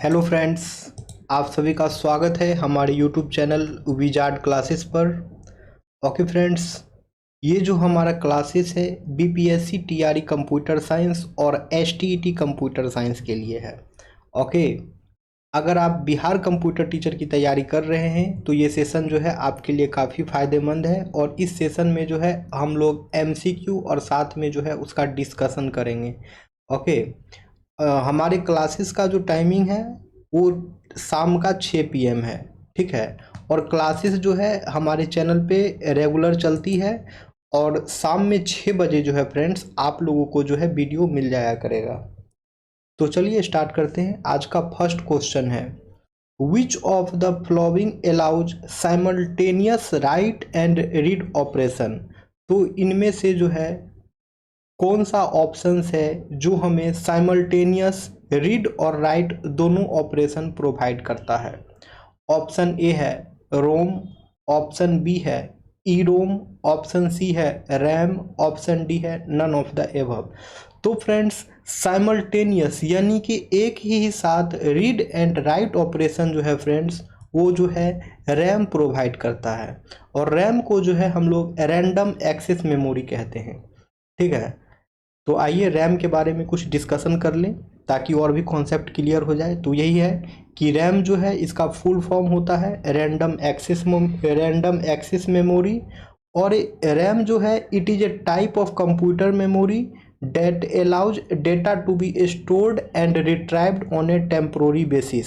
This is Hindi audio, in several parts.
हेलो फ्रेंड्स, आप सभी का स्वागत है हमारे यूट्यूब चैनल विजार्ड क्लासेस पर। ओके फ्रेंड्स, ये जो हमारा क्लासेस है बीपीएससी टीआरई कंप्यूटर साइंस और एसटीईटी कंप्यूटर साइंस के लिए है। ओके, अगर आप बिहार कंप्यूटर टीचर की तैयारी कर रहे हैं तो ये सेशन जो है आपके लिए काफ़ी फ़ायदेमंद है। और इस सेशन में जो है हम लोग एमसीक्यू और साथ में जो है उसका डिस्कशन करेंगे। ओके, हमारे क्लासेस का जो टाइमिंग है वो शाम का 6 PM है, ठीक है। और क्लासेस जो है हमारे चैनल पे रेगुलर चलती है और शाम में 6 बजे जो है फ्रेंड्स आप लोगों को जो है वीडियो मिल जाया करेगा। तो चलिए स्टार्ट करते हैं। आज का फर्स्ट क्वेश्चन है, विच of the flowing allows simultaneous right and read operation. तो इनमें से जो है कौन सा ऑप्शंस है जो हमें साइमल्टेनियस रीड और राइट दोनों ऑपरेशन प्रोवाइड करता है। ऑप्शन ए है रोम, ऑप्शन बी है ई रोम, ऑप्शन सी है रैम, ऑप्शन डी है नन ऑफ द एबव। तो फ्रेंड्स, साइमल्टेनियस यानी कि एक ही साथ रीड एंड राइट ऑपरेशन जो है फ्रेंड्स वो जो है रैम प्रोवाइड करता है। और रैम को जो है हम लोग रैंडम एक्सेस मेमोरी कहते हैं, ठीक है। तो आइए रैम के बारे में कुछ डिस्कशन कर लें ताकि और भी कॉन्सेप्ट क्लियर हो जाए। तो यही है कि रैम जो है इसका फुल फॉर्म होता है रैंडम एक्सेस मेमोरी। और रैम जो है it is a type of computer memory that allows data to be stored and retrieved on a temporary basis.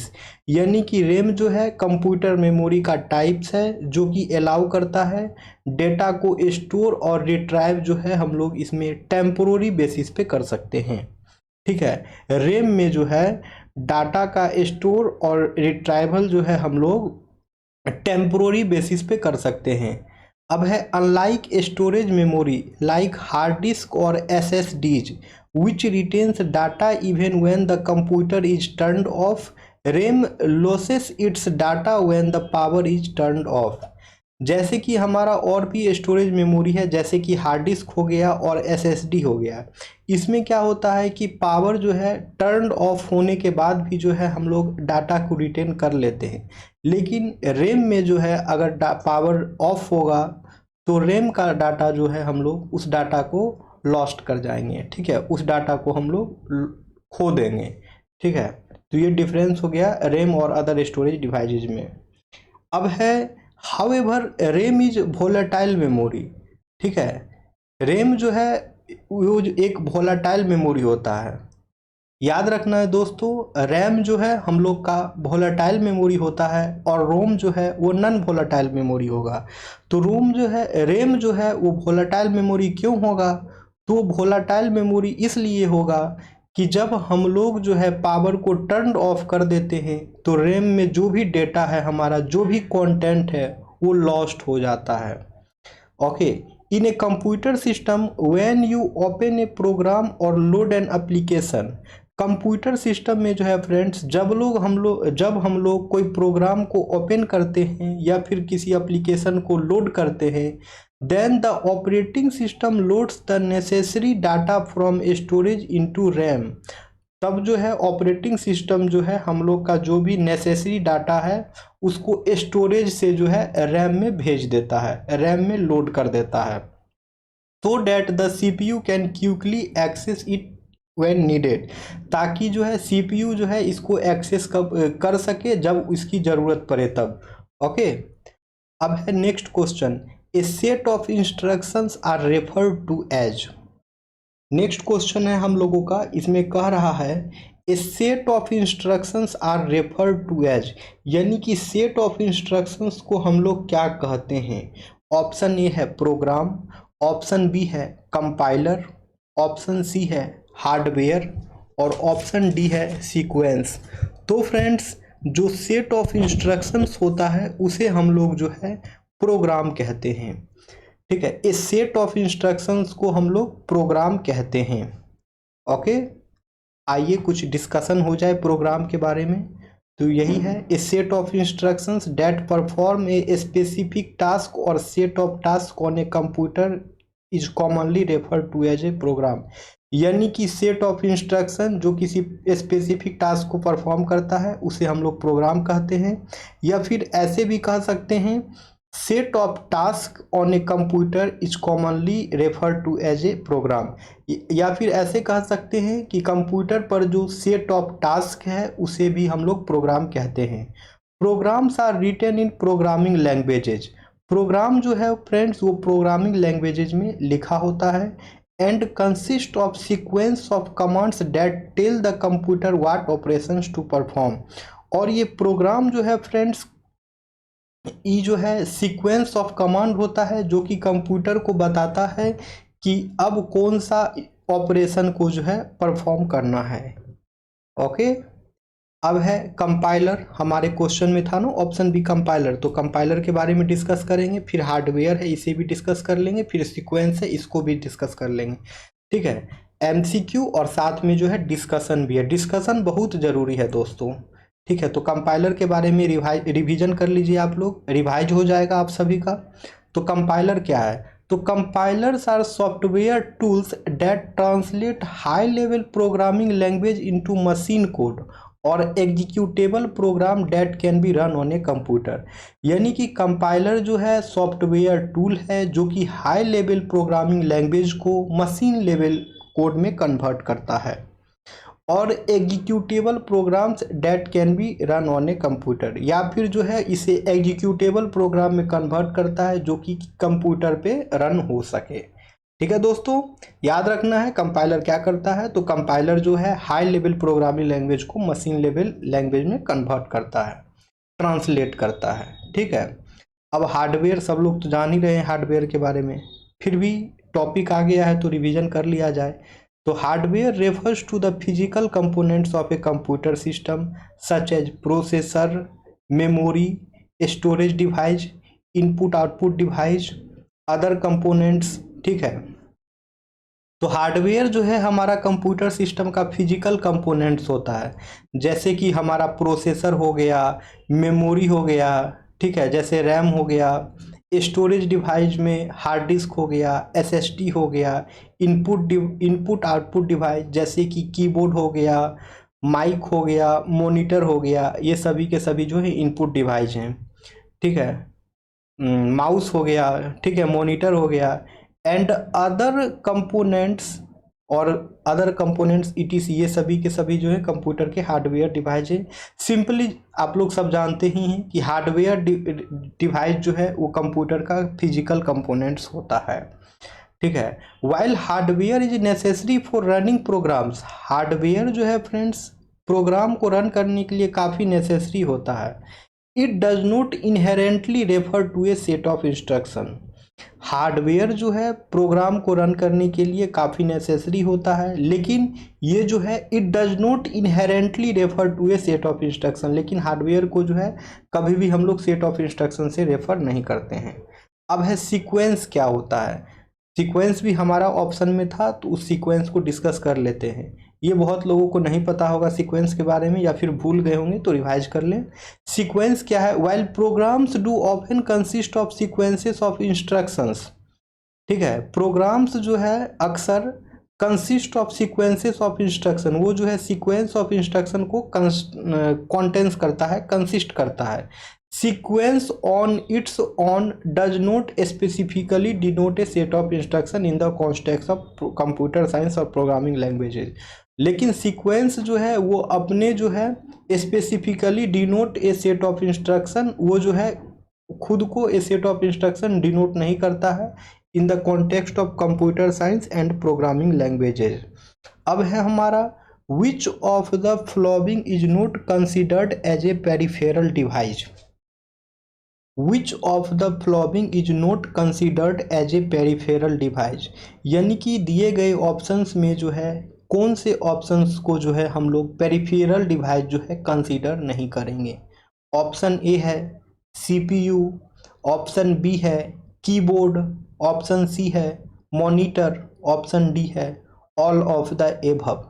यानी कि रैम जो है कंप्यूटर मेमोरी का टाइप्स है जो कि अलाउ करता है डेटा को स्टोर और रिट्राइव जो है हम लोग इसमें टेम्पोररी बेसिस पे कर सकते हैं, ठीक है। रैम में जो है डाटा का स्टोर और रिट्राइवल जो है हम लोग टेम्पोररी बेसिस पे कर सकते हैं। अब है unlike storage memory like hard disk और SSDs which retains data even when the computer is turned off, RAM loses its data when the power is turned off। जैसे कि हमारा और भी स्टोरेज मेमोरी है जैसे कि हार्ड डिस्क हो गया और SSD हो गया। इसमें क्या होता है कि पावर जो है टर्न ऑफ होने के बाद भी जो है हम लोग डाटा को रिटेन कर लेते हैं। लेकिन रैम में जो है अगर पावर ऑफ होगा तो रैम का डाटा जो है हम लोग उस डाटा को लॉस्ट कर जाएंगे, ठीक है। उस डाटा को हम लोग खो देंगे, ठीक है। तो ये डिफरेंस हो गया रैम और अदर स्टोरेज डिवाइसेज में। अब है however RAM is volatile memory, ठीक है। रैम जो है वो एक वोलेटाइल मेमोरी होता है। याद रखना है दोस्तों, रैम जो है हम लोग का वोलेटाइल मेमोरी होता है और रोम जो है वो नॉन वोलेटाइल मेमोरी होगा। तो रैम जो है वो वोलेटाइल मेमोरी क्यों होगा? तो वोलेटाइल मेमोरी इसलिए होगा कि जब हम लोग जो है पावर को टर्न ऑफ कर देते हैं तो रैम में जो भी डेटा है हमारा जो भी कंटेंट है वो लॉस्ट हो जाता है। Okay, in a computer system when you open a program और load an application. Computer system में जो है फ्रेंड्स जब हम लोग कोई प्रोग्राम को ओपन करते हैं या फिर किसी एप्लीकेशन को लोड करते हैं, then the operating system loads the necessary data from storage into RAM. तब जो है ऑपरेटिंग सिस्टम जो है हम लोग का जो भी नेसेसरी डाटा है उसको स्टोरेज से जो है रैम में भेज देता है, रैम में लोड कर देता है, so that the CPU can quickly access it when needed. ताकि जो है CPU जो है इसको एक्सेस कर सके जब इसकी ज़रूरत पड़े तब। ओके, अब है next question, a set of instructions are referred to as. Next question है हम लोगों का, इसमें कह रहा है a set of instructions are referred to as, यानी कि सेट ऑफ इंस्ट्रक्शंस को हम लोग क्या कहते हैं। ऑप्शन ए है प्रोग्राम, ऑप्शन बी है कंपाइलर, ऑप्शन सी है हार्डवेयर और ऑप्शन डी है सीक्वेंस। तो फ्रेंड्स, जो सेट ऑफ इंस्ट्रक्शंस होता है उसे हम लोग जो है प्रोग्राम कहते हैं, ठीक है। इस सेट ऑफ इंस्ट्रक्शंस को हम लोग प्रोग्राम कहते हैं। ओके, आइए कुछ डिस्कशन हो जाए प्रोग्राम के बारे में। तो यही है, a set of instructions that perform a specific task और set of task on a computer is commonly referred to as a program. यानी कि सेट ऑफ इंस्ट्रक्शन जो किसी स्पेसिफिक टास्क को परफॉर्म करता है उसे हम लोग प्रोग्राम कहते हैं। या फिर ऐसे भी कह सकते हैं set of task on a computer is commonly refer to as a program. या फिर ऐसे कह सकते हैं कि कंप्यूटर पर जो सेट ऑफ टास्क है उसे भी हम लोग प्रोग्राम कहते हैं। Programs are written in programming languages. Program जो है फ्रेंड्स वो प्रोग्रामिंग लैंग्वेजेज में लिखा होता है and consist of sequence of commands that tell the computer what operations to perform. और ये प्रोग्राम जो है फ्रेंड्स ये जो है सीक्वेंस ऑफ कमांड होता है जो कि कंप्यूटर को बताता है कि अब कौन सा ऑपरेशन को जो है परफॉर्म करना है। ओके, अब है कंपाइलर। हमारे क्वेश्चन में था ना ऑप्शन बी कंपाइलर, तो कंपाइलर के बारे में डिस्कस करेंगे। फिर हार्डवेयर है इसे भी डिस्कस कर लेंगे, फिर सीक्वेंस है इसको भी डिस्कस कर लेंगे। ठीक है, एमसीक्यू और साथ में जो है डिस्कशन भी है। डिस्कशन बहुत ज़रूरी है दोस्तों। ठीक है, तो कंपाइलर के बारे में रिवीजन कर लीजिए आप लोग, रिवाइज हो जाएगा आप सभी का। तो कंपाइलर क्या है? तो compilers are software tools that translate high level programming language into machine code और executable program that can be run on a computer. यानी कि कंपाइलर जो है सॉफ्टवेयर टूल है जो कि हाई लेवल प्रोग्रामिंग लैंग्वेज को मशीन लेवल कोड में कन्वर्ट करता है और executable programs that can be run on a computer, या फिर जो है इसे एग्जीक्यूटेबल प्रोग्राम में कन्वर्ट करता है जो कि कंप्यूटर पे रन हो सके। ठीक है दोस्तों, याद रखना है कंपाइलर क्या करता है। तो कंपाइलर जो है हाई लेवल प्रोग्रामिंग लैंग्वेज को मशीन लेवल लैंग्वेज में कन्वर्ट करता है, ट्रांसलेट करता है। ठीक है, अब हार्डवेयर सब लोग तो जान ही रहे हैं हार्डवेयर के बारे में, फिर भी टॉपिक आ गया है तो रिवीजन कर लिया जाए। तो hardware refers to the physical components of a computer system such as processor, memory, storage device, input output device, other components. ठीक है, तो हार्डवेयर जो है हमारा कंप्यूटर सिस्टम का फिजिकल कंपोनेंट्स होता है, जैसे कि हमारा प्रोसेसर हो गया, मेमोरी हो गया, ठीक है, जैसे रैम हो गया, स्टोरेज डिवाइस में हार्ड डिस्क हो गया, एसएसडी हो गया, इनपुट आउटपुट डिवाइस जैसे कि कीबोर्ड हो गया, माइक हो गया, मॉनिटर हो गया, ये सभी के सभी जो है इनपुट डिवाइस हैं। ठीक है, माउस हो गया, ठीक है, मॉनिटर हो गया एंड अदर कंपोनेंट्स और अदर कंपोनेंट्स ईटीसी, ये सभी के सभी जो है कंप्यूटर के हार्डवेयर डिवाइस है। सिंपली आप लोग सब जानते ही हैं कि हार्डवेयर डिवाइस जो है वो कंप्यूटर का फिजिकल कंपोनेंट्स होता है। ठीक है, while hardware is necessary for running programs. Hardware जो है फ्रेंड्स प्रोग्राम को रन करने के लिए काफ़ी नेसेसरी होता है। It does not inherently refer to a set of instruction. Hardware जो है प्रोग्राम को रन करने के लिए काफ़ी नेसेसरी होता है, लेकिन ये जो है it does not inherently refer to a set of instruction. लेकिन हार्डवेयर को जो है कभी भी हम लोग सेट ऑफ इंस्ट्रक्शन से रेफर नहीं करते हैं। अब है सीक्वेंस क्या होता है। सीक्वेंस भी हमारा ऑप्शन में था तो उस सीक्वेंस को डिस्कस कर लेते हैं। ये बहुत लोगों को नहीं पता होगा सीक्वेंस के बारे में, या फिर भूल गए होंगे तो रिवाइज कर लें। सीक्वेंस क्या है? While programs do often consist of sequences of instructions. ठीक है, प्रोग्राम्स जो है अक्सर consist of sequences of instruction, वो जो है सीक्वेंस ऑफ इंस्ट्रक्शन को कंटेंस करता है, कंसिस्ट करता है। Sequence on its own does not specifically denote a set of instruction in the context of computer science और प्रोग्रामिंग लैंग्वेजेज। लेकिन सीक्वेंस जो है वो अपने जो है specifically denote a set of instruction, वो जो है खुद को a set of instruction denote नहीं करता है in the context of computer science and programming languages. अब है हमारा which of the following is not considered as a peripheral device. Which of the following is not considered as a peripheral device, यानी कि दिए गए ऑप्शंस में जो है कौन से ऑप्शंस को जो है हम लोग पेरिफेरल डिवाइस जो है कंसीडर नहीं करेंगे। ऑप्शन ए है सीपीयू, ऑप्शन बी है कीबोर्ड, ऑप्शन सी है मॉनिटर, ऑप्शन डी है ऑल ऑफ द एबव।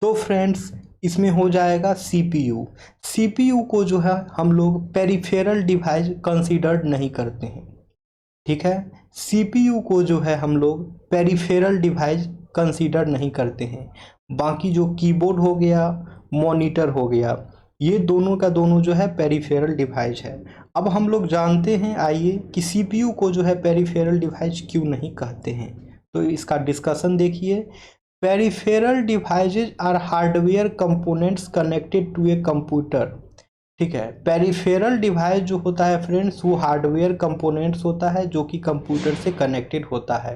तो फ्रेंड्स इसमें हो जाएगा सीपीयू। सीपीयू को जो है हम लोग पेरिफेरल डिवाइस कंसीडर्ड नहीं करते हैं। ठीक है, सीपीयू को जो है हम लोग पेरिफेरल डिवाइस कंसीडर नहीं करते हैं। बाकी जो कीबोर्ड हो गया, मॉनिटर हो गया, ये दोनों का दोनों जो है पेरिफेरल डिवाइस है। अब हम लोग जानते हैं, आइए, कि सीपीयू को जो है पेरिफेरल डिवाइस क्यों नहीं कहते हैं, तो इसका डिस्कशन देखिए। Peripheral devices are hardware components connected to a computer. ठीक है, पेरिफेरल डिवाइस जो होता है फ्रेंड्स, वो हार्डवेयर कंपोनेंट्स होता है जो कि कंप्यूटर से कनेक्टेड होता है।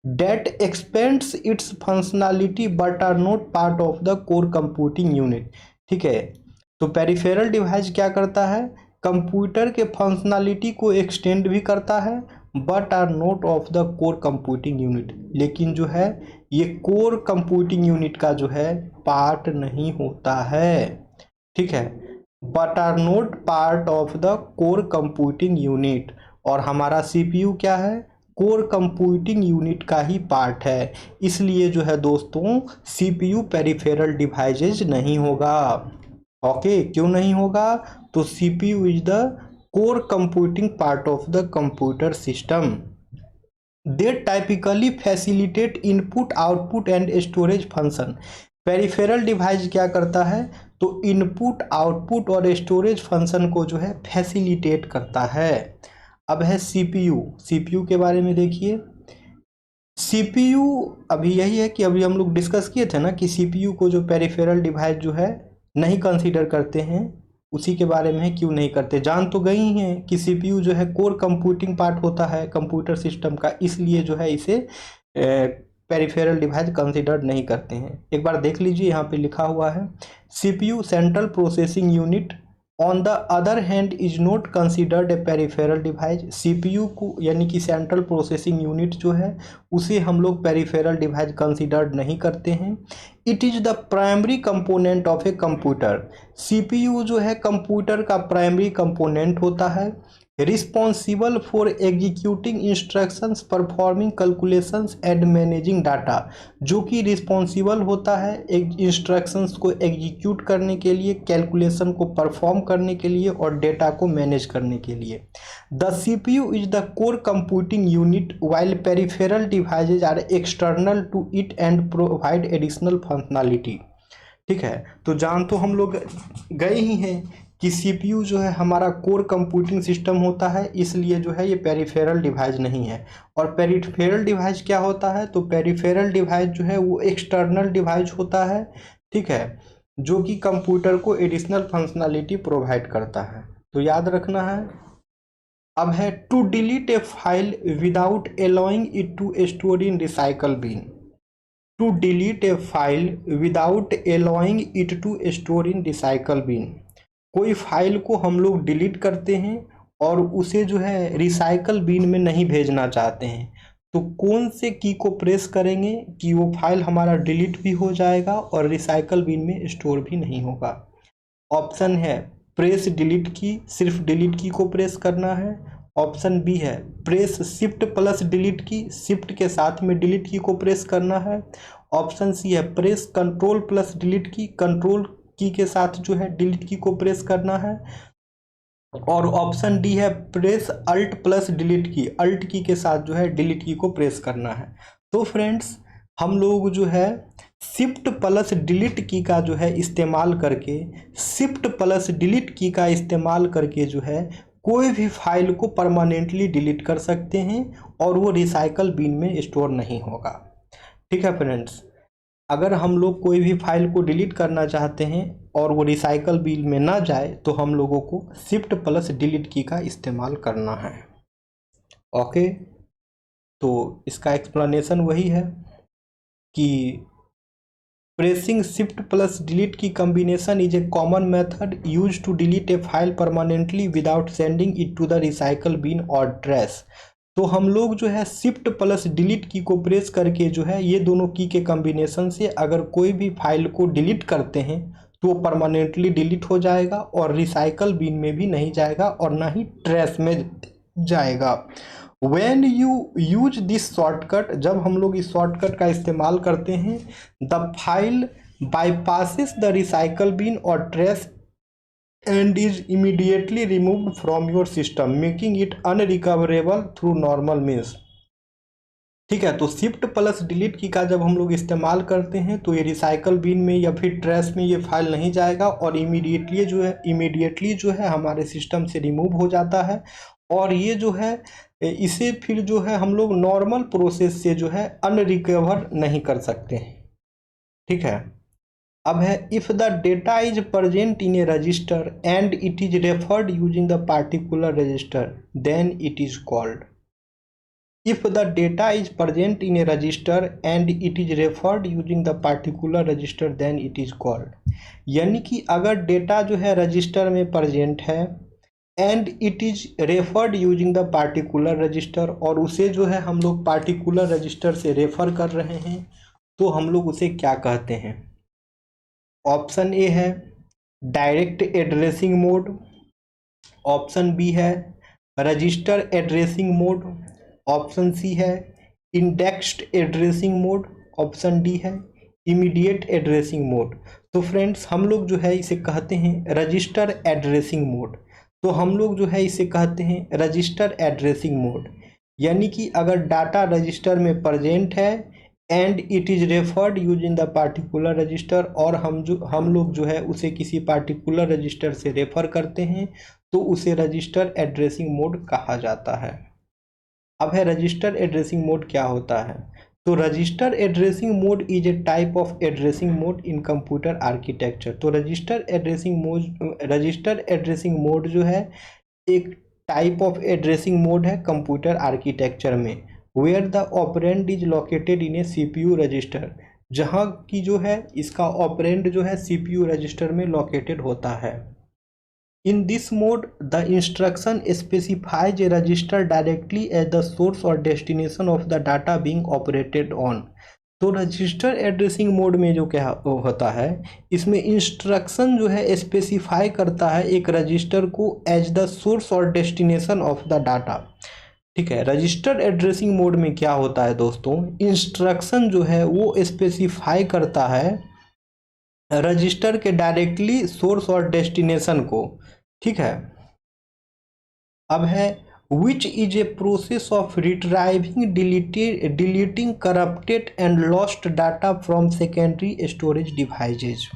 That expands its functionality but are not part of the core computing unit. ठीक है, तो पेरिफेरल डिवाइस क्या करता है, कंप्यूटर के फंक्शनैलिटी को एक्सटेंड भी करता है, but are not of the core computing unit, लेकिन जो है ये कोर कंप्यूटिंग यूनिट का जो है पार्ट नहीं होता है। ठीक है, but are not part of the core computing unit. और हमारा सीपीयू क्या है, कोर कंप्यूटिंग यूनिट का ही पार्ट है। इसलिए जो है दोस्तों, सीपीयू पेरिफेरल डिवाइसेज नहीं होगा। ओके, क्यों नहीं होगा, तो CPU is the core computing part of the computer system. They typically facilitate input, output and storage function. Peripheral device क्या करता है, तो इनपुट, आउटपुट और स्टोरेज फंक्शन को जो है फैसिलिटेट करता है। अब है सीपीयू। सीपीयू के बारे में देखिए। सीपीयू अभी यही है कि अभी हम लोग डिस्कस किए थे ना कि सीपीयू को जो पेरिफेरल डिवाइस जो है नहीं कंसीडर करते हैं, उसी के बारे में क्यों नहीं करते। जान तो गई हैं कि सीपीयू जो है कोर कंप्यूटिंग पार्ट होता है कंप्यूटर सिस्टम का, इसलिए जो है इसे पेरिफेरल डिवाइस कंसीडर नहीं करते हैं। एक बार देख लीजिए, यहाँ पे लिखा हुआ है CPU central processing unit on the other hand is not considered a peripheral device. CPU को यानी कि सेंट्रल प्रोसेसिंग यूनिट जो है उसे हम लोग पेरिफेरल डिवाइस कंसिडर्ड नहीं करते हैं। It is the primary component of a computer. CPU जो है कंप्यूटर का प्राइमरी कंपोनेंट होता है। Responsible for executing instructions, performing calculations and managing data, जो कि रिस्पॉन्सिबल होता है इंस्ट्रक्शंस को एग्जीक्यूट करने के लिए, कैलकुलेशन को परफॉर्म करने के लिए और डेटा को मैनेज करने के लिए। The CPU is the core computing unit while peripheral devices are external to it and provide additional functionality. ठीक है, तो जान तो हम लोग गए ही हैं कि सीपीयू जो है हमारा कोर कंप्यूटिंग सिस्टम होता है, इसलिए जो है ये पेरिफेरल डिवाइस नहीं है। और पेरिफेरल डिवाइस क्या होता है, तो पेरिफेरल डिवाइस जो है वो एक्सटर्नल डिवाइस होता है। ठीक है, जो कि कंप्यूटर को एडिशनल फंक्शनैलिटी प्रोवाइड करता है, तो याद रखना है। अब है to delete a file without allowing it to store in recycle bin. To delete a file without allowing it to store in recycle bin. कोई फाइल को हम लोग डिलीट करते हैं और उसे जो है रिसाइकल बिन में नहीं भेजना चाहते हैं, तो कौन से की को प्रेस करेंगे कि वो फाइल हमारा डिलीट भी हो जाएगा और रिसाइकल बिन में स्टोर भी नहीं होगा। ऑप्शन है प्रेस डिलीट की, सिर्फ डिलीट की को प्रेस करना है। ऑप्शन बी है प्रेस शिफ्ट प्लस डिलीट की, शिफ्ट के साथ में डिलीट की को प्रेस करना है। ऑप्शन सी है प्रेस कंट्रोल प्लस डिलीट की, कंट्रोल की के साथ जो है डिलीट की को प्रेस करना है। और ऑप्शन डी है प्रेस अल्ट प्लस डिलीट की, अल्ट की के साथ जो है डिलीट की को प्रेस करना है। तो फ्रेंड्स, हम लोग जो है शिफ्ट प्लस डिलीट की का जो है इस्तेमाल करके, शिफ्ट प्लस डिलीट की का इस्तेमाल करके जो है कोई भी फाइल को परमानेंटली डिलीट कर सकते हैं और वो रिसाइकल बिन में स्टोर नहीं होगा। ठीक है फ्रेंड्स, अगर हम लोग कोई भी फाइल को डिलीट करना चाहते हैं और वो रिसाइकल बिन में ना जाए, तो हम लोगों को शिफ्ट प्लस डिलीट की का इस्तेमाल करना है। ओके, तो इसका एक्सप्लेनेशन वही है कि प्रेसिंग शिफ्ट प्लस डिलीट की combination is a common method use to delete a file permanently without sending it to the recycle bin और ट्रैश। तो हम लोग जो है शिफ्ट प्लस डिलीट की को प्रेस करके जो है ये दोनों की के कॉम्बिनेशन से अगर कोई भी फाइल को डिलीट करते हैं तो वो परमानेंटली डिलीट हो जाएगा और रिसाइकल बिन में भी नहीं जाएगा और ना ही ट्रैश में जाएगा। When you use this shortcut, जब हम लोग इस शॉर्टकट का इस्तेमाल करते हैं, the file bypasses the recycle bin or trash and is immediately removed from your system, making it unrecoverable through normal means। ठीक है। तो शिफ्ट प्लस डिलीट की का जब हम लोग इस्तेमाल करते हैं तो ये रिसाइकल बिन में या फिर ट्रैश में ये फाइल नहीं जाएगा और इमीडिएटली जो है हमारे सिस्टम से रिमूव हो जाता है। और ये जो है इसे फिर जो है हम लोग नॉर्मल प्रोसेस से जो है अनरिकवर नहीं कर सकते हैं। ठीक है। अब है if the data is present in a register and it is referred using the particular register then it is called. If the data is present in a register and it is referred using the particular register then it is called. यानी कि अगर डेटा जो है रजिस्टर में प्रेजेंट है and it is referred using the particular register और उसे जो है हम लोग पार्टिकुलर रजिस्टर से रेफर कर रहे हैं तो हम लोग उसे क्या कहते हैं। ऑप्शन ए है direct addressing mode, option B है register addressing mode, option C है indexed addressing mode, option D है इमीडिएट एड्रेसिंग मोड। तो फ्रेंड्स हम लोग जो है इसे कहते हैं रजिस्टर एड्रेसिंग मोड। तो हम लोग जो है इसे कहते हैं रजिस्टर एड्रेसिंग मोड। यानी कि अगर डाटा रजिस्टर में प्रेजेंट है and it is referred using the particular register और हम लोग जो है उसे किसी पार्टिकुलर रजिस्टर से रेफर करते हैं तो उसे रजिस्टर एड्रेसिंग मोड कहा जाता है। अब है रजिस्टर एड्रेसिंग मोड क्या होता है। तो register addressing mode is a type of addressing mode in computer architecture. तो रजिस्टर एड्रेसिंग मोड जो है एक टाइप ऑफ एड्रेसिंग मोड है कंप्यूटर आर्किटेक्चर में where the operand is located in a CPU register, जहाँ की जो है इसका ऑपरेंड जो है सीपीयू रजिस्टर में लोकेटेड होता है। In this mode the instruction specifies a register directly as the source और destination of the data being operated on. तो रजिस्टर एड्रेसिंग मोड में जो क्या होता है इसमें इंस्ट्रक्शन जो है स्पेसिफाई करता है एक रजिस्टर को एज द सोर्स और डेस्टिनेशन ऑफ द डाटा। ठीक है। रजिस्टर एड्रेसिंग मोड में क्या होता है दोस्तों, इंस्ट्रक्शन जो है वो स्पेसिफाई करता है रजिस्टर के डायरेक्टली सोर्स और डेस्टिनेशन को। ठीक है। अब है which is a process of retrieving deleting corrupted and lost data from secondary storage devices.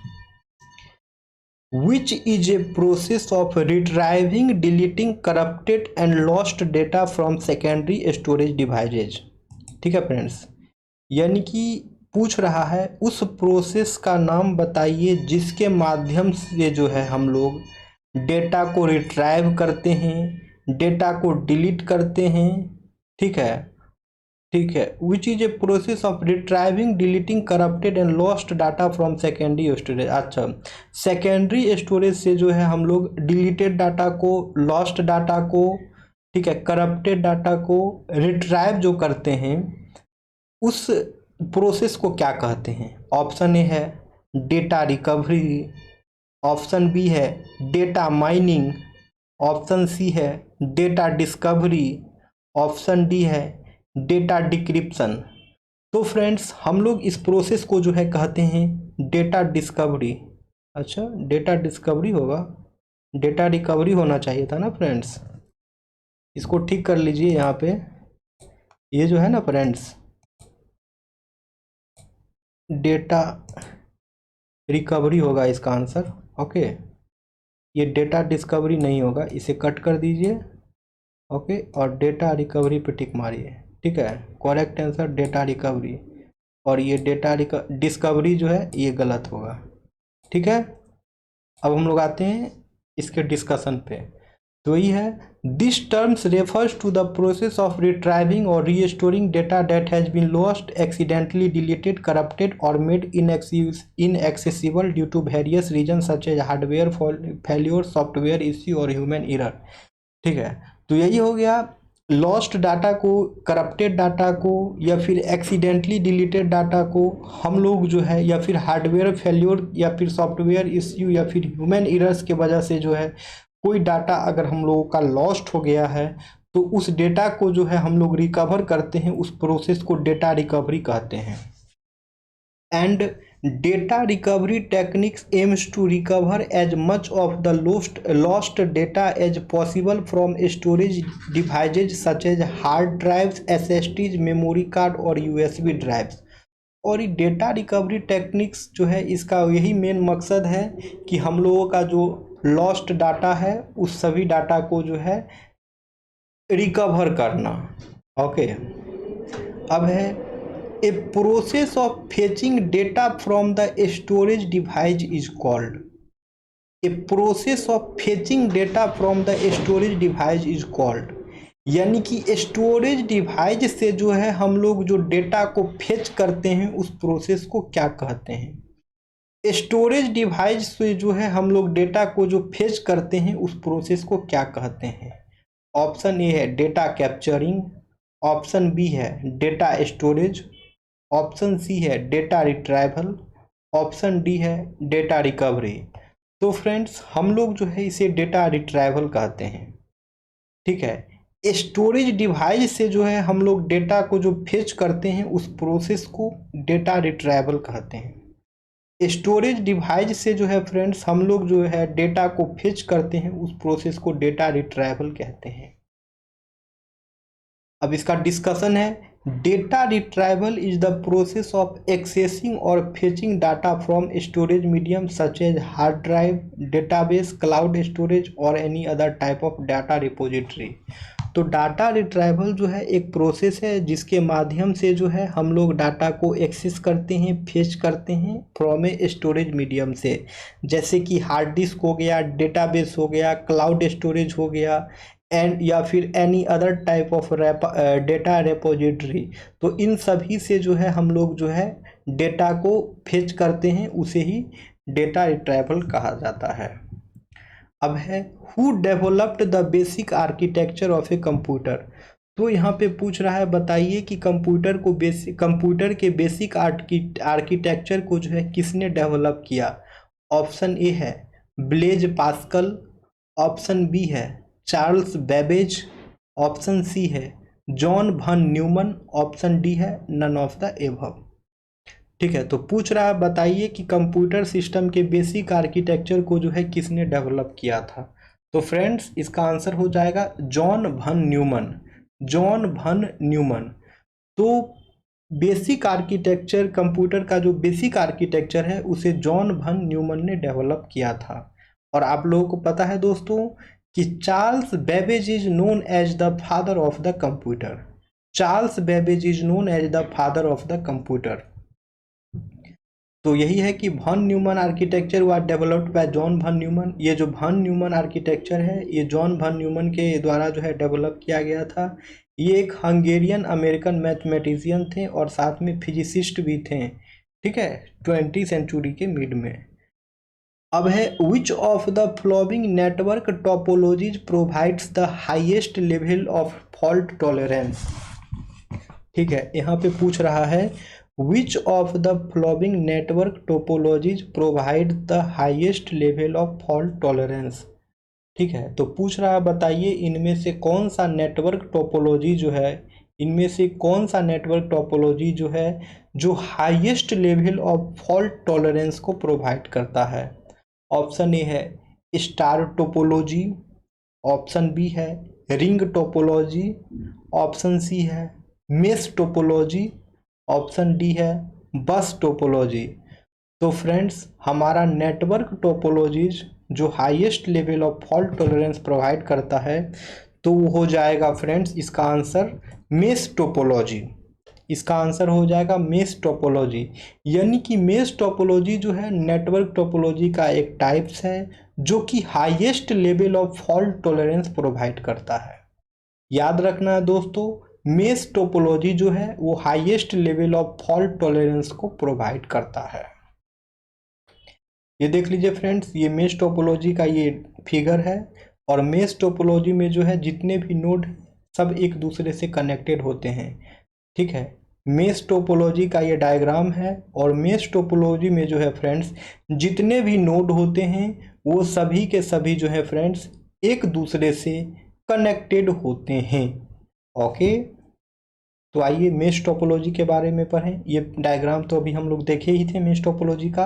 Which is a process of retrieving, deleting corrupted and lost data from secondary storage devices। ठीक है फ्रेंड्स, यानी कि पूछ रहा है उस प्रोसेस का नाम बताइए जिसके माध्यम से जो है हम लोग डेटा को रिट्राइव करते हैं, डेटा को डिलीट करते हैं। ठीक है। ठीक है। Which is a process of retrieving deleting corrupted and lost data from secondary storage. अच्छा, सेकेंडरी स्टोरेज से जो है हम लोग डिलीटेड डाटा को, लॉस्ट डाटा को, ठीक है, करप्टेड डाटा को रिट्राइव जो करते हैं उस प्रोसेस को क्या कहते हैं। ऑप्शन ए है डेटा रिकवरी, ऑप्शन बी है डेटा माइनिंग, ऑप्शन सी है डेटा डिस्कवरी, ऑप्शन डी है डेटा डिक्रिप्शन। तो फ्रेंड्स हम लोग इस प्रोसेस को जो है कहते हैं डेटा डिस्कवरी। अच्छा, डेटा डिस्कवरी होगा, डेटा रिकवरी होना चाहिए था ना फ्रेंड्स। इसको ठीक कर लीजिए यहाँ पे, ये जो है ना फ्रेंड्स डेटा रिकवरी होगा इसका आंसर। ओके, ये डेटा डिस्कवरी नहीं होगा, इसे कट कर दीजिए। ओके, और डेटा रिकवरी पे टिक मारिए। ठीक है, करेक्ट आंसर डेटा रिकवरी, और ये डेटा डिस्कवरी जो है ये गलत होगा। ठीक है। अब हम लोग आते हैं इसके डिस्कशन पे। तो ये है this terms refers to the process of retrieving और restoring data that has been lost, accidentally deleted, corrupted और made inaccessible due to various reason such as hardware failure, software issue और ह्यूमन एरर। ठीक है। तो यही हो गया लॉस्ट डाटा को, करप्टेड डाटा को या फिर एक्सीडेंटली डिलीटेड डाटा को हम लोग जो है या फिर हार्डवेयर फेल्योर या फिर सॉफ्टवेयर इश्यू या फिर ह्यूमन एरर्स के वजह से जो है कोई डाटा अगर हम लोगों का लॉस्ट हो गया है तो उस डेटा को जो है हम लोग रिकवर करते हैं, उस प्रोसेस को डेटा रिकवरी कहते हैं। And Data recovery techniques aims to recover as much of the lost data as possible from storage devices such as hard drives, SSDs, memory card और USB drives। और ये डेटा रिकवरी टेक्निक्स जो है इसका यही मेन मकसद है कि हम लोगों का जो लॉस्ट डाटा है उस सभी डाटा को जो है रिकवर करना। ओके, अब है a process of fetching data from the storage device is called. A process of fetching data from the storage device is called, यानी कि स्टोरेज डिवाइस से जो है हम लोग जो डेटा को फेच करते हैं उस प्रोसेस को क्या कहते हैं। स्टोरेज डिवाइस से जो है हम लोग डेटा को जो फेच करते हैं उस प्रोसेस को क्या कहते हैं। ऑप्शन ए है डेटा कैप्चरिंग, ऑप्शन बी है डेटा स्टोरेज, ऑप्शन सी है डेटा रिट्राइवल, ऑप्शन डी है डेटा रिकवरी। तो फ्रेंड्स हम लोग जो है इसे डेटा रिट्राइवल कहते हैं। ठीक है, स्टोरेज डिवाइस से जो है हम लोग डेटा को जो फेच करते हैं उस प्रोसेस को डेटा रिट्राइवल कहते हैं। स्टोरेज डिवाइस से जो है फ्रेंड्स हम लोग जो है डेटा को फेच करते हैं उस प्रोसेस को डेटा रिट्राइवल कहते हैं। अब इसका डिस्कशन है। Data retrieval is the process of accessing और fetching data from storage medium such as hard drive, database, cloud storage और any other type of data repository. तो डाटा रिट्राइवल जो है एक प्रोसेस है जिसके माध्यम से जो है हम लोग डाटा को एक्सेस करते हैं, फेच करते हैं फ्रॉम ए स्टोरेज मीडियम से, जैसे कि हार्ड डिस्क हो गया, डेटाबेस हो गया, क्लाउड स्टोरेज हो गया एंड या फिर any other type of data repository. तो इन सभी से जो है हम लोग जो है डेटा को फेच करते हैं, उसे ही डेटा रिट्राइवल कहा जाता है। अब है who developed the basic architecture of a computer. तो यहाँ पे पूछ रहा है बताइए कि कंप्यूटर के बेसिक आर्किटेक्चर को जो है किसने डेवलप किया। ऑप्शन ए है ब्लेज पास्कल, ऑप्शन बी है चार्ल्स बेबेज, ऑप्शन सी है John von Neumann, option D है नन ऑफ द एबव। ठीक है, तो पूछ रहा है बताइए कि कंप्यूटर सिस्टम के बेसिक आर्किटेक्चर को जो है किसने डेवलप किया था। तो फ्रेंड्स इसका आंसर हो जाएगा John von Neumann. John von Neumann. तो बेसिक आर्किटेक्चर, कंप्यूटर का जो बेसिक आर्किटेक्चर है उसे जॉन भन न्यूमन ने डेवलप किया था। और आप लोगों को पता है दोस्तों कि Charles Babbage is known as the father of the computer. Charles Babbage is known as the father of the computer. तो यही है कि von Neumann architecture was developed by John von Neumann. ये जो भन न्यूमन आर्किटेक्चर है ये जॉन भन न्यूमन के द्वारा जो है डेवलप किया गया था। ये एक हंगेरियन अमेरिकन मैथमेटिशियन थे और साथ में फिजिसिस्ट भी थे। ठीक है, 20वीं सेंचुरी के मिड में। अब है विच of the following network topologies provides the highest level of fault tolerance. ठीक है, यहाँ पे पूछ रहा है विच of the following network topologies provide the highest level of fault tolerance. ठीक है, तो पूछ रहा है बताइए इनमें से कौन सा नेटवर्क टोपोलॉजी जो है, इनमें से कौन सा नेटवर्क टोपोलॉजी जो है जो highest level of fault tolerance को प्रोवाइड करता है। ऑप्शन ए है स्टार टोपोलॉजी, ऑप्शन बी है रिंग टोपोलॉजी, ऑप्शन सी है मेश टोपोलॉजी, ऑप्शन डी है बस टोपोलॉजी। तो फ्रेंड्स हमारा नेटवर्क टोपोलॉजीज जो highest level of fault tolerance provide करता है तो वो हो जाएगा फ्रेंड्स इसका आंसर मेश टोपोलॉजी। इसका आंसर हो जाएगा मेश टोपोलॉजी। यानी कि मेश टोपोलॉजी जो है नेटवर्क टोपोलॉजी का एक टाइप्स है जो कि highest level of fault tolerance provide करता है। याद रखना है दोस्तों, मेश टोपोलॉजी जो है वो highest level of fault tolerance को प्रोवाइड करता है। ये देख लीजिए फ्रेंड्स, ये मेश टोपोलॉजी का ये फिगर है और मेश टोपोलॉजी में जो है जितने भी नोड सब एक दूसरे से कनेक्टेड होते हैं। ठीक है, मेश टोपोलॉजी का ये डायग्राम है और मेश टोपोलॉजी में जो है फ्रेंड्स जितने भी नोड होते हैं वो सभी के सभी जो है फ्रेंड्स एक दूसरे से कनेक्टेड होते हैं। ओके, तो आइए मेश टोपोलॉजी के बारे में पढ़ें। ये डायग्राम तो अभी हम लोग देखे ही थे मेश टोपोलॉजी का,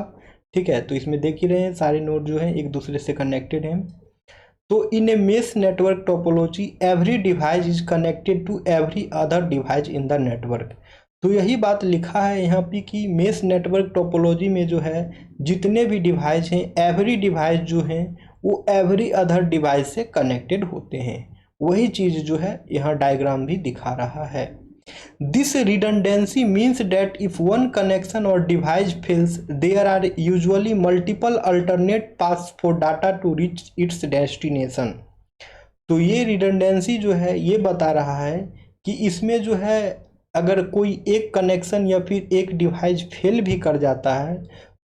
ठीक है। तो इसमें देख ही रहे हैं सारे नोड जो है एक दूसरे से कनेक्टेड हैं। तो in a mesh network topology every device is connected to every other device in the network. तो यही बात लिखा है यहाँ पे कि मेश नेटवर्क टोपोलॉजी में जो है जितने भी डिवाइस हैं, एवरी डिवाइस जो हैं वो एवरी अदर डिवाइस से कनेक्टेड होते हैं। वही चीज़ जो है यहाँ डायग्राम भी दिखा रहा है। This redundancy means that if one connection or device fails, there are usually multiple alternate paths for data to reach its destination. तो ये redundancy जो है ये बता रहा है कि इसमें जो है अगर कोई एक कनेक्शन या फिर एक डिवाइस फेल भी कर जाता है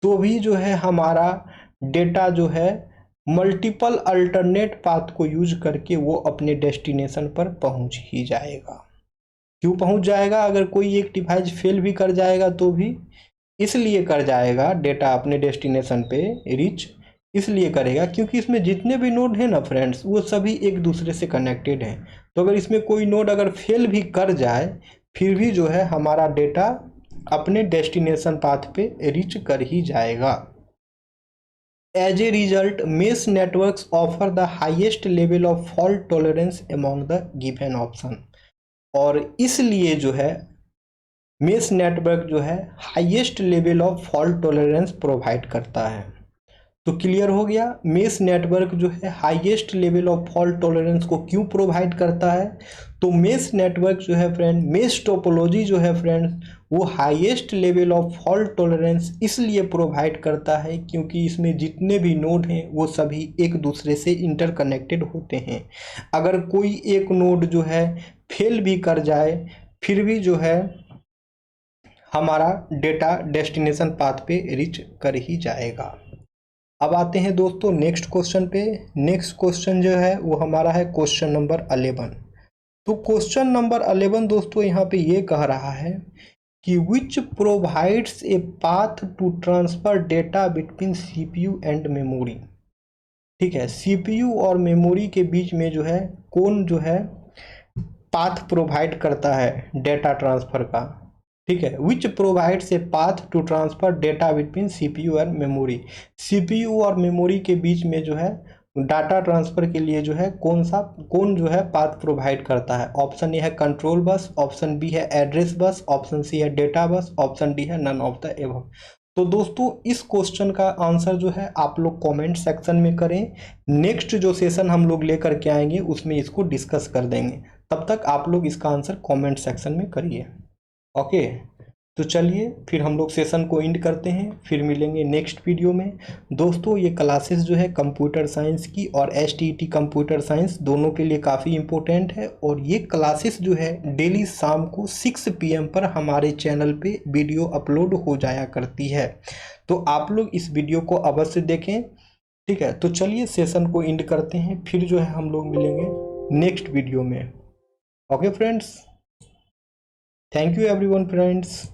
तो भी जो है हमारा डेटा जो है मल्टीपल अल्टरनेट पाथ को यूज करके वो अपने डेस्टिनेशन पर पहुंच ही जाएगा। क्यों पहुंच जाएगा? अगर कोई एक डिवाइस फेल भी कर जाएगा तो भी इसलिए कर जाएगा, डेटा अपने डेस्टिनेशन पे रीच इसलिए करेगा क्योंकि इसमें जितने भी नोड हैं ना फ्रेंड्स वो सभी एक दूसरे से कनेक्टेड हैं। तो अगर इसमें कोई नोड अगर फेल भी कर जाए फिर भी जो है हमारा डेटा अपने डेस्टिनेशन पाथ पे रीच कर ही जाएगा। As a result mesh networks offer the highest level of fault tolerance among the given option. और इसलिए जो है मेश नेटवर्क जो है highest level of fault tolerance provide करता है। तो क्लियर हो गया, मेश नेटवर्क जो है highest level of fault tolerance को क्यों प्रोवाइड करता है। तो मेश नेटवर्क जो है फ्रेंड, मेश टोपोलॉजी जो है फ्रेंड्स वो highest level of fault tolerance इसलिए प्रोवाइड करता है क्योंकि इसमें जितने भी नोड हैं वो सभी एक दूसरे से इंटरकनेक्टेड होते हैं। अगर कोई एक नोड जो है फेल भी कर जाए फिर भी जो है हमारा डेटा डेस्टिनेशन पाथ पे रीच कर ही जाएगा। अब आते हैं दोस्तों नेक्स्ट क्वेश्चन पे। नेक्स्ट क्वेश्चन जो है वो हमारा है क्वेश्चन नंबर 11। तो क्वेश्चन नंबर 11 दोस्तों यहाँ पे ये कह रहा है कि which provides a path to transfer data between CPU and memory. ठीक है, सीपीयू और मेमोरी के बीच में जो है कौन जो है पाथ प्रोवाइड करता है डेटा ट्रांसफर का। ठीक है, which provides a path to transfer data between CPU और मेमोरी। सीपीयू और मेमोरी के बीच में जो है डाटा ट्रांसफर के लिए जो है कौन जो है पाथ प्रोवाइड करता है। ऑप्शन ए है कंट्रोल बस, ऑप्शन बी है एड्रेस बस, ऑप्शन सी है डेटा बस, ऑप्शन डी है नन ऑफ द एबव। तो दोस्तों इस क्वेश्चन का आंसर जो है आप लोग कमेंट सेक्शन में करें। नेक्स्ट जो सेशन हम लोग लेकर के आएंगे उसमें इसको डिस्कस कर देंगे। तब तक आप लोग इसका आंसर कमेंट सेक्शन में करिए। ओके, तो चलिए फिर हम लोग सेशन को एंड करते हैं, फिर मिलेंगे नेक्स्ट वीडियो में। दोस्तों ये क्लासेस जो है कंप्यूटर साइंस की और एसटीईटी कंप्यूटर साइंस दोनों के लिए काफ़ी इम्पोर्टेंट है और ये क्लासेस जो है डेली शाम को 6 PM पर हमारे चैनल पे वीडियो अपलोड हो जाया करती है। तो आप लोग इस वीडियो को अवश्य देखें। ठीक है, तो चलिए सेशन को एंड करते हैं, फिर जो है हम लोग मिलेंगे नेक्स्ट वीडियो में। Okay friends, thank you everyone friends.